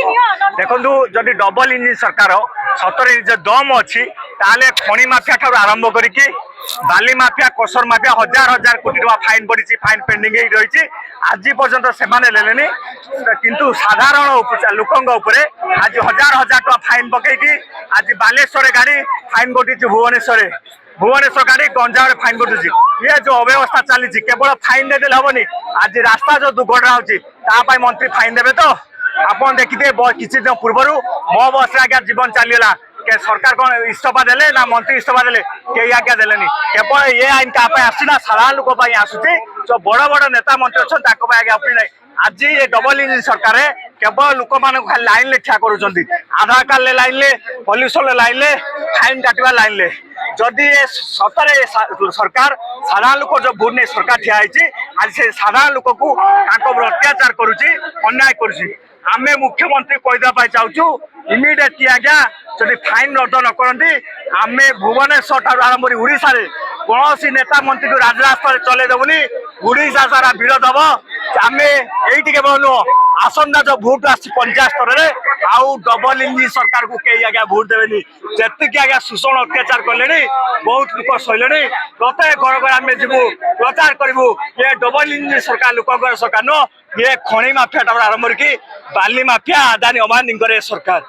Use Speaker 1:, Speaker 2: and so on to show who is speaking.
Speaker 1: देखो जदि double engine सरकार सतरे निज दम अच्छी ताले खणी माफिया ठार आरंभ करके बाली माफिया कोसर माफिया हजार हजार कोटी टका फाइन पड़ी फाइन पेंडिंग रही आज पर्यंत से किंतु साधारण लोकों आज हजार हजार टका फाइन पकईकि आज बालेश्वर गाड़ी फाइन कटी भुवनेश्वर भुवनेश्वर गाड़ी गंजाम फाइन कटुची ये जो अव्यवस्था चली केवल फाइन देदेले हेनी आज रास्ता जो दुर्घटना होती मंत्री फाइन देवे तो आपन देखिए किसी दिन पूर्व मो बस आज्ञा जीवन चलीगला सरकार कौन इस्तीफा देले ना मंत्री इस्तीफा देले कई आज्ञा देलेनी केवल ये आईन क्या आसना साधारण लोक आसूसी जो बड़ बड़ नेता मंत्री अच्छा आज्ञा अपनी ना आज ये डबल इंजिन सरकार केवल लोक मान खाली लाइन ले ठिया कर आधार कार्ड ले लाइन ले पल्यूशन लाइन ले फाइन काटा लाइन ले जदि सतरे सरकार साधारण लोक जो भोट नहीं सरकार ठिया आज से साधारण लोक को अत्याचार करुच्ची अन्याय करुच्ची आमे मुख्यमंत्री कहीदेवाई चाहूँ इमिडिएटली आज्ञा जदि फाइन रद्द न करती आमे भुवनेश्वर ठार आरंभ ओडिशा कौन नेता मंत्री को राजरास्ता चले देवनी ओडिशा सारा भिड़ दब आमे ये केवल नुह आसंदा जो भोट आस पंचायत स्तर में आउ डबल इंजिन सरकार को कई आज्ञा भोट देवेनि जी आज्ञा शोषण अत्याचार कले बहुत लोक सहले प्रत्येक घर घर आम जीवु प्रचार करूँ ये डबल इंजिन सरकार लोक सरकार नुह ये खणी माफिया आरंभ करके बाली माफिया अदानी अमानी सरकार।